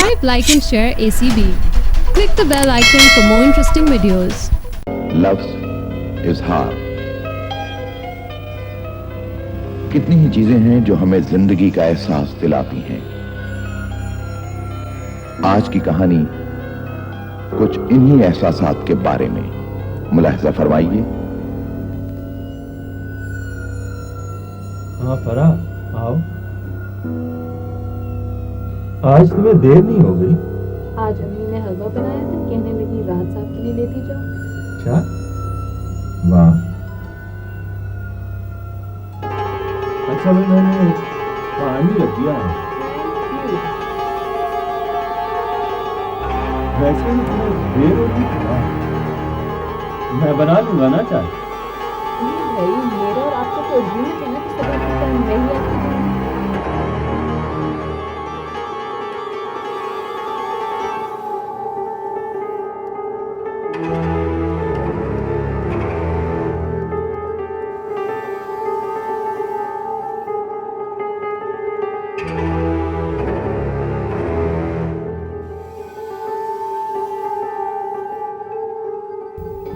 Subscribe, like and share ACB. Click the bell icon for more interesting videos. लफ्ज़ इज़हार। कितनी ही चीजें हैं जो हमें जिंदगी का एहसास दिलाती हैं। आज की कहानी कुछ इन्हीं एहसासात के बारे में। मुलाहिज़ा फरमाइए। हाँ फराह, आओ। आज तुम्हें देर नहीं हो गई? आज अम्मी ने हलवा बनाया था, कहने लगी राहत साहब के लिए लेती जाओ। अच्छा, वाह। अच्छा भाई, मैंने पानी रख दिया है। वैसे भी तुम्हें देर होगी ना, मैं बना लूंगा ना चाय। भाई मेरा और आपका तो एग्रीमेंट है ना कि सब आपके टाइम मैं ही आती हूँ।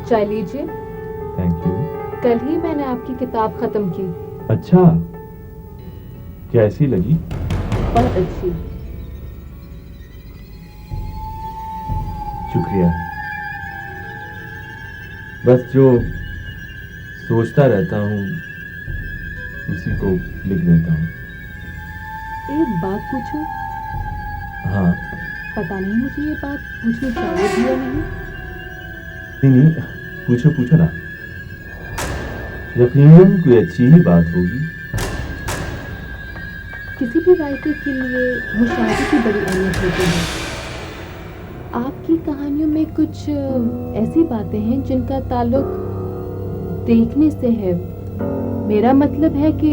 चाय लीजिए। Thank you. कल ही मैंने आपकी किताब खत्म की। अच्छा, कैसी लगी? बहुत अच्छी। शुक्रिया। बस जो सोचता रहता हूँ उसी को लिख देता हूँ। एक बात पूछूं? हाँ। पता नहीं मुझे ये बात पूछनी चाहिए भी या नहीं। नहीं, पूछो पूछो ना। यकीनन कोई अच्छी ही बात होगी। किसी भी राइटर के लिए मुशायरे की बड़ी अहमियत होती है। आपकी कहानियों में कुछ ऐसी बातें हैं जिनका ताल्लुक देखने से है। मेरा मतलब है कि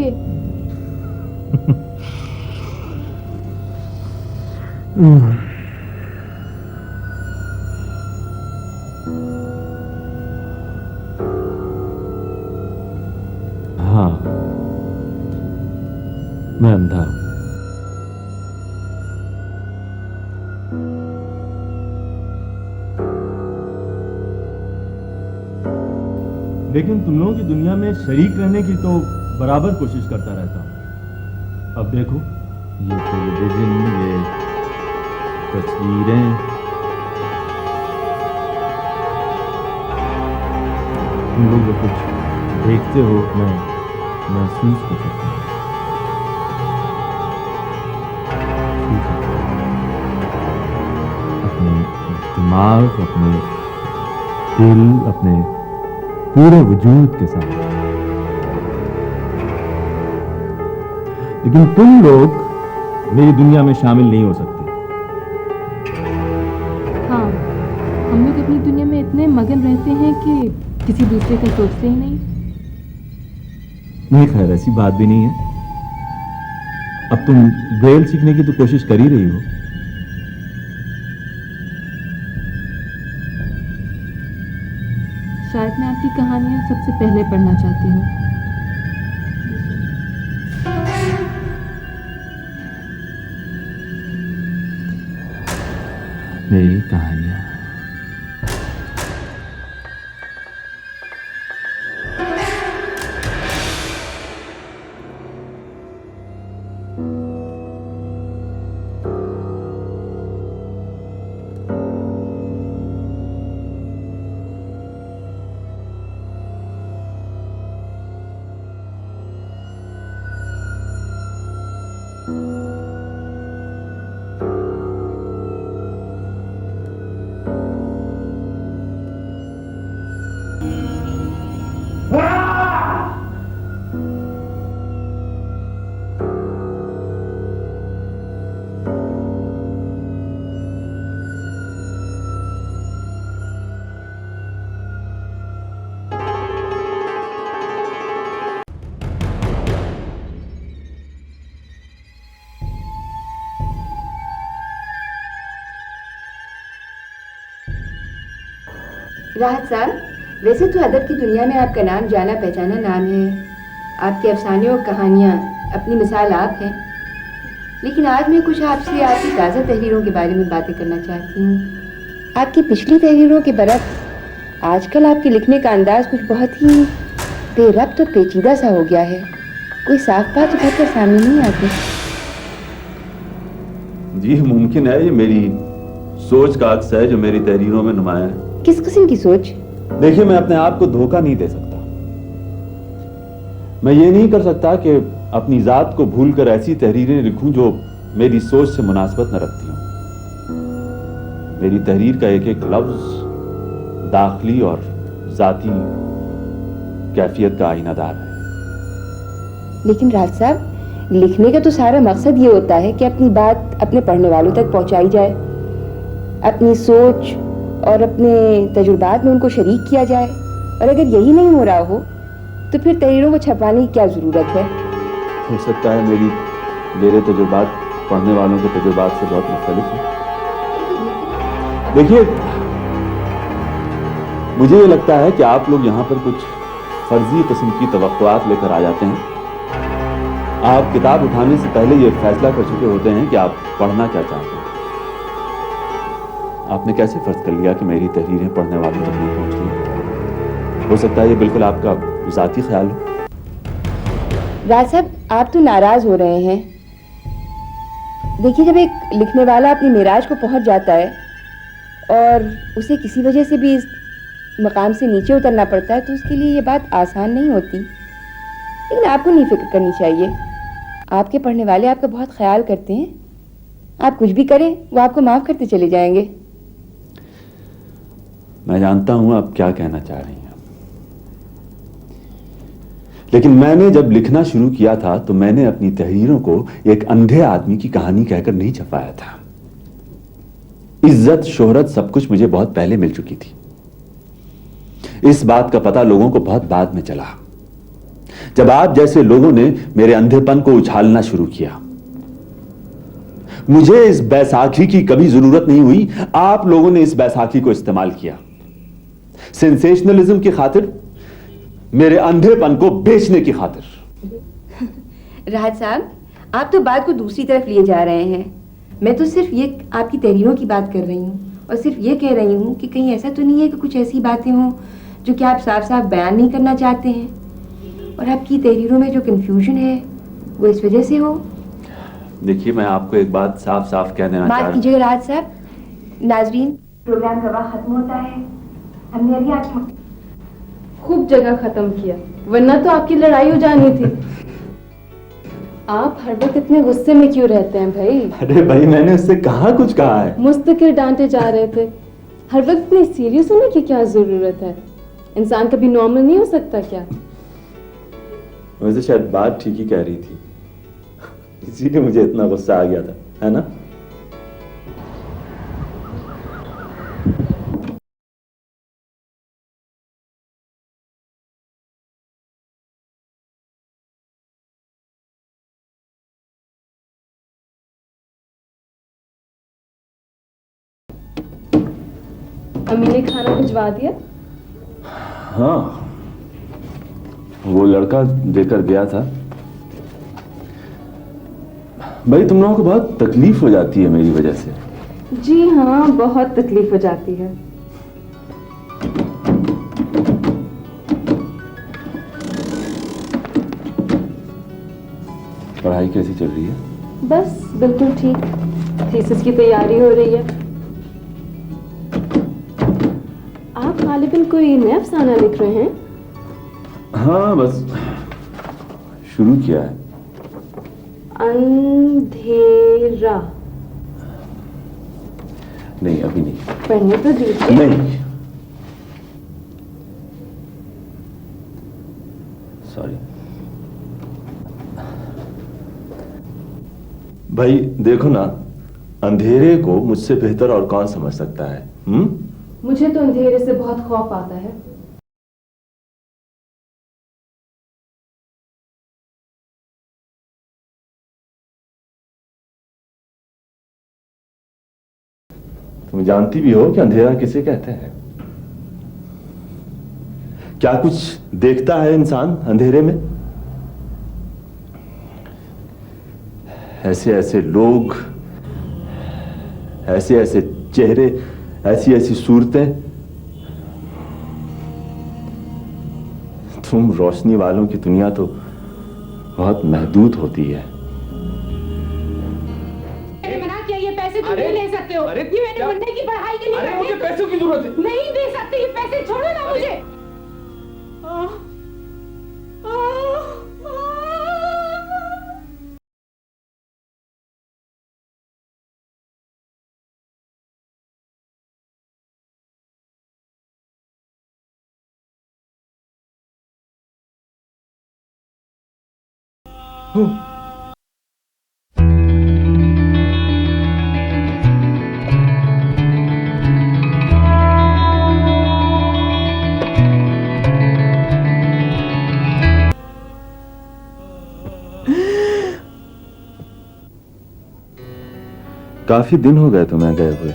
हाँ, मैं अंधा हूं। लेकिन तुम लोगों की दुनिया में शरीक रहने की तो बराबर कोशिश करता रहता हूं। अब देखो, ये टेलीविजन, ये तस्वीरें, तुम लोग जो कुछ देखते हो मैं महसूस कर सकता हूँ। अपने दिमाग, अपने दिल, अपने पूरे वजूद के साथ। लेकिन तुम लोग मेरी दुनिया में शामिल नहीं हो सकते। हाँ, हम लोग अपनी दुनिया में इतने मगन रहते हैं कि किसी दूसरे का सोचते ही नहीं। नहीं, खैर ऐसी बात भी नहीं है। अब तुम ब्रेल सीखने की तो कोशिश कर ही रही हो। शायद मैं आपकी कहानियां सबसे पहले पढ़ना चाहती हूँ। मेरी कहानियां। राहत साहब, वैसे तो अदब की दुनिया में आपका नाम जाना पहचाना नाम है। आपके अफसाने और कहानियाँ अपनी मिसाल आप हैं। लेकिन आज मैं कुछ आपसे आपकी ताज़ा तहरीरों के बारे में बातें करना चाहती हूँ। आपकी पिछली तहरीरों के बरक्स आजकल आपके लिखने का अंदाज कुछ बहुत ही बेरब्त और पेचीदा सा हो गया है। कोई साफ बात उभर कर सामने नहीं आती। जी मुमकिन है ये मेरी सोच का अक्स है जो मेरी तहरीरों में नुमाया है। किस किस्म की सोच? देखिए, मैं अपने आप को धोखा नहीं दे सकता। मैं ये नहीं कर सकता कि अपनी जात को भूलकर ऐसी तहरीरें लिखूं जो मेरी सोच से मुनासिबत न रखती हों। मेरी तहरीर का एक एक लफ्ज दाखिली और जाती कैफियत का आईनादार है। लेकिन राज साहब, लिखने का तो सारा मकसद ये होता है कि अपनी बात अपने पढ़ने वालों तक पहुंचाई जाए, अपनी सोच और अपने तजुर्बात में उनको शरीक किया जाए। और अगर यही नहीं हो रहा हो तो फिर तहरीरों को छपवाने की क्या ज़रूरत है? हो सकता है मेरे तजुर्बात पढ़ने वालों के तजुर्बात से बहुत मुख्तलिफ है। देखिए, मुझे ये लगता है कि आप लोग यहाँ पर कुछ फर्जी किस्म की तवक्कुआत लेकर आ जाते हैं। आप किताब उठाने से पहले ये फैसला कर चुके होते हैं कि आप पढ़ना क्या चाहते हैं। आपने कैसे फर्ज कर लिया कि मेरी तहरीरें पढ़ने वालों तक नहीं पहुंचती? हो सकता है ये बिल्कुल आपका जाती ख्याल हो। राज साहब, आप तो नाराज हो रहे हैं। देखिए, जब एक लिखने वाला अपनी मेराज को पहुंच जाता है और उसे किसी वजह से भी इस मकाम से नीचे उतरना पड़ता है तो उसके लिए ये बात आसान नहीं होती। लेकिन आपको नहीं फिक्र करनी चाहिए। आपके पढ़ने वाले आपका बहुत ख्याल करते हैं। आप कुछ भी करें वो आपको माफ़ करते चले जाएंगे। मैं जानता हूं आप क्या कहना चाह रही हैं, लेकिन मैंने जब लिखना शुरू किया था तो मैंने अपनी तहरीरों को एक अंधे आदमी की कहानी कहकर नहीं छपाया था। इज्जत, शोहरत, सब कुछ मुझे बहुत पहले मिल चुकी थी। इस बात का पता लोगों को बहुत बाद में चला, जब आप जैसे लोगों ने मेरे अंधेपन को उछालना शुरू किया। मुझे इस बैसाखी की कभी जरूरत नहीं हुई, आप लोगों ने इस बैसाखी को इस्तेमाल किया सेंसेशनलिज्म की खातिर, मेरे अंधेपन को बेचने की खातिर। राहत साहब, आप तो बात को दूसरी तरफ लिए जा रहे हैं। मैं तो सिर्फ ये आपकी तहरीरों की बात कर रही हूँ और सिर्फ ये कह रही हूँ कि कहीं ऐसा तो नहीं है कि कुछ ऐसी बातें हों जो कि आप साफ साफ बयान नहीं करना चाहते हैं और आपकी तहरीरों में जो कंफ्यूजन है वो इस वजह से हो। देखिए, मैं आपको एक बात साफ साफ कह देना चाहता हूं। माफ कीजिएगा राहत साहब, नाजरीन, प्रोग्राम का वक्त खत्म होता है। हमने अभी आपकी खूब जगह खत्म किया, वरना तो आपकी लड़ाई हो जानी थी। आप हर वक्त इतने गुस्से में क्यों रहते हैं भाई? अरे भाई, मैंने उससे कहाँ कुछ कहा है? मुस्तकिल डांटे जा रहे थे। हर वक्त इतने सीरियस होने की क्या जरूरत है? इंसान कभी नॉर्मल नहीं हो सकता क्या? वैसे शायद बात ठीक ही कह रही थी, इसीलिए मुझे इतना गुस्सा आ गया था, है ना? अम्मी ने खाना भिजवा दिया? हाँ, वो लड़का देकर गया था। भाई, तुम लोगों को बहुत तकलीफ हो जाती है मेरी वजह से। जी हाँ, बहुत तकलीफ हो जाती है। पढ़ाई कैसी चल रही है? बस बिल्कुल ठीक। थीसिस की तैयारी हो रही है। आप गालिबन कोई नया अफसाना लिख रहे हैं? हाँ, बस शुरू किया है। अंधेरा? नहीं, अभी नहीं। पढ़ने तो दीजिए। नहीं, सॉरी। भाई देखो ना, अंधेरे को मुझसे बेहतर और कौन समझ सकता है? मुझे तो अंधेरे से बहुत खौफ आता है। तुम जानती भी हो कि अंधेरा किसे कहते हैं? क्या कुछ देखता है इंसान अंधेरे में? ऐसे ऐसे लोग, ऐसे ऐसे चेहरे, ऐसी ऐसी सूरतें। तुम रोशनी वालों की दुनिया तो बहुत महदूद होती है। मैंने मना किया, ये पैसे तुम नहीं ले सकते हो। ये मैंने मुन्ने की पढ़ाई के लिए अरे रखे मुझे हैं। पैसों की जरूरत है। नहीं दे सकते, ये पैसे छोड़ो ना मुझे। काफी दिन हो गए तुम्हें गए हुए,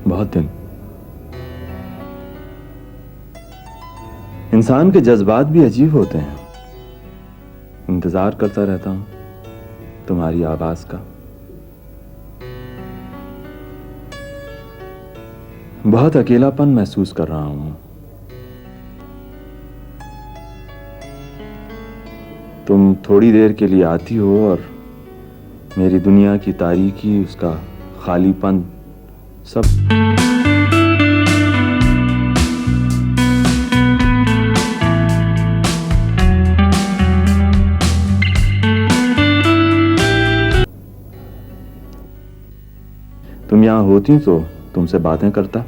बहुत दिन। इंसान के जज्बात भी अजीब होते हैं। इंतजार करता रहता हूं तुम्हारी आवाज का। बहुत अकेलापन महसूस कर रहा हूं। तुम थोड़ी देर के लिए आती हो और मेरी दुनिया की तारीकी, उसका खालीपन सब। तुम यहां होती तो तुमसे बातें करता।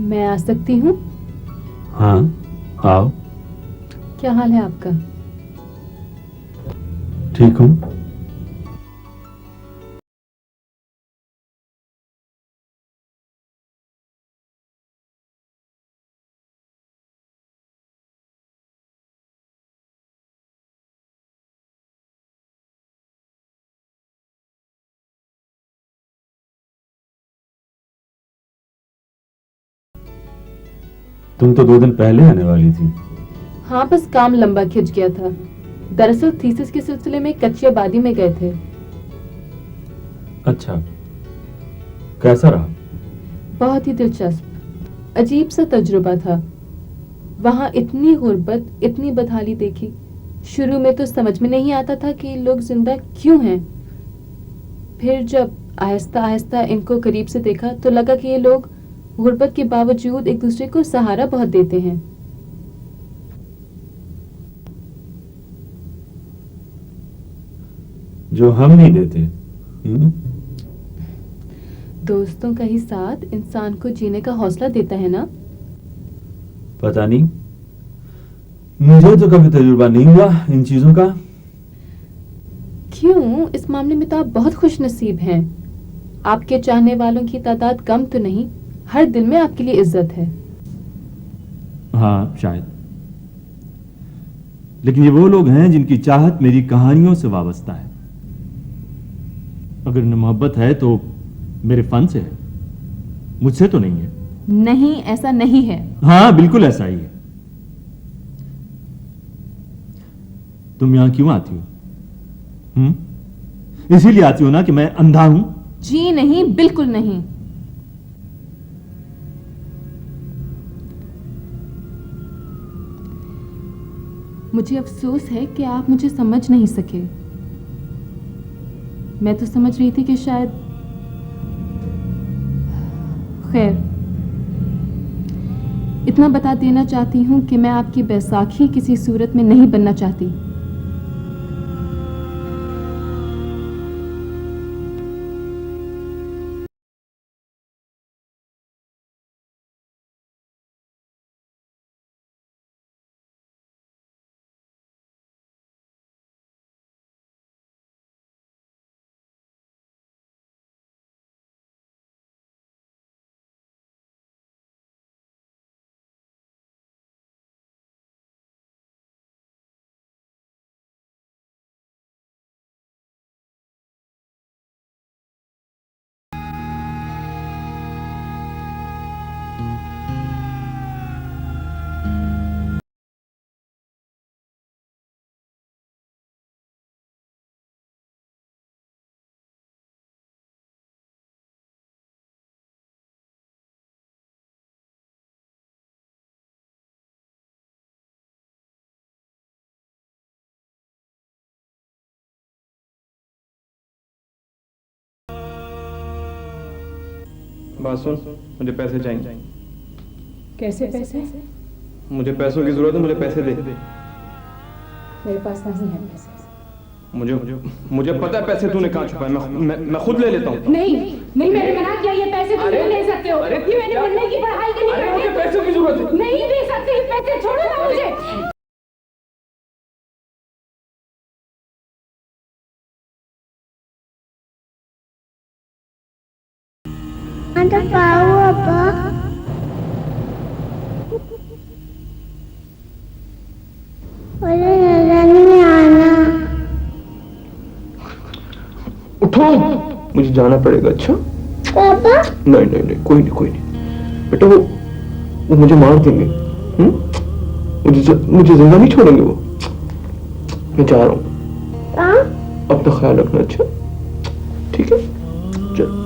मैं आ सकती हूँ? हाँ, आओ। क्या हाल है आपका? ठीक हूँ। तुम तो 2 दिन पहले आने वाली थी। हाँ, बस काम लंबा खिंच गया था। दरअसल थीसिस के सिलसिले में कच्ची आबादी में गए थे। अच्छा, कैसा रहा? बहुत ही दिलचस्प, अजीब सा तजुर्बा था। वहाँ इतनी गुर्बत, इतनी बदहाली देखी। शुरू में तो समझ में नहीं आता था कि लोग जिंदा क्यों हैं। फिर जब आहिस्ता आहिस्ता इनको करीब से देखा तो लगा कि ये लोग गुर्बत के बावजूद एक दूसरे को सहारा बहुत देते हैं। जो हम नहीं देते। दोस्तों का ही साथ इंसान को जीने का हौसला देता है ना। पता नहीं, मुझे तो कभी तजुर्बा नहीं हुआ इन चीजों का। क्यों, इस मामले में तो आप बहुत खुशनसीब हैं। आपके चाहने वालों की तादाद कम तो नहीं, हर दिल में आपके लिए इज्जत है। हाँ शायद, लेकिन ये वो लोग हैं जिनकी चाहत मेरी कहानियों से वाबस्ता है। अगर इन्हें मोहब्बत है तो मेरे फन से है, मुझसे तो नहीं है। नहीं, ऐसा नहीं है। हाँ बिल्कुल ऐसा ही है। तुम यहां क्यों आती हो? इसीलिए आती हो ना कि मैं अंधा हूं? जी नहीं, बिल्कुल नहीं। मुझे अफसोस है कि आप मुझे समझ नहीं सके। मैं तो समझ रही थी कि शायद, खैर, इतना बता देना चाहती हूं कि मैं आपकी बैसाखी किसी सूरत में नहीं बनना चाहती। बात सुन, मुझे पैसे चाहिए। कैसे पैसे? मुझे पैसों की जरूरत है, मुझे पैसे दे। मेरे पास नहीं है पैसे। मुझे मुझे पता है पैसे तूने कहाँ छुपाए। मैं खुद ले लेता हूँ। नहीं नहीं, मैंने मना किया, ये पैसे तुम नहीं ले सकते हो। ये मैंने मुन्ने की पढ़ाई के लिए मुझे पैसों की जरूरत है। नहीं दे सकते, पैसे छोड़ो ना मुझे। Ada tahu apa? Boleh nyanyi में आना। उठो, मुझे जाना पड़ेगा। अच्छा पापा? नहीं नहीं नहीं, कोई नहीं कोई नहीं बेटा। वो मुझे मार देंगे। मुझे जिंदा नहीं छोड़ेंगे वो। मैं जा रहा हूँ। हाँ? अपना ख्याल रखना। अच्छा ठीक है, चल।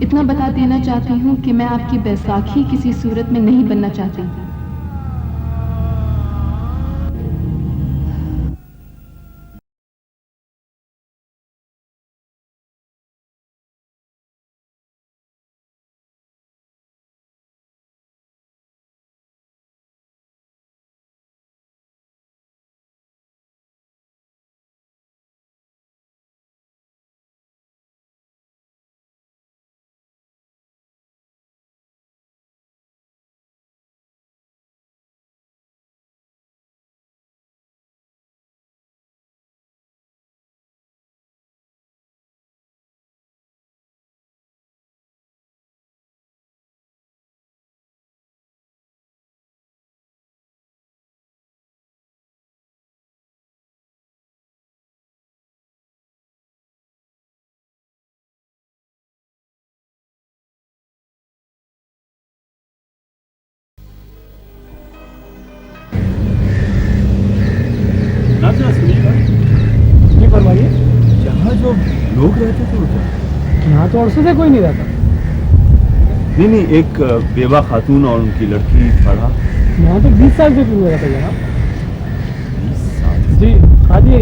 इतना बता देना चाहती हूँ कि मैं आपकी बैसाखी किसी सूरत में नहीं बनना चाहती। जी फरमाइए। यहाँ जो लोग रहते थे वो क्या? यहाँ तो अरसे से कोई नहीं रहता। नहीं नहीं, एक बेवा खातून और उनकी लड़की पढ़ा। यहाँ तो 20 साल से कोई नहीं रहता जनाब। 20 साल? जी हाँ जी,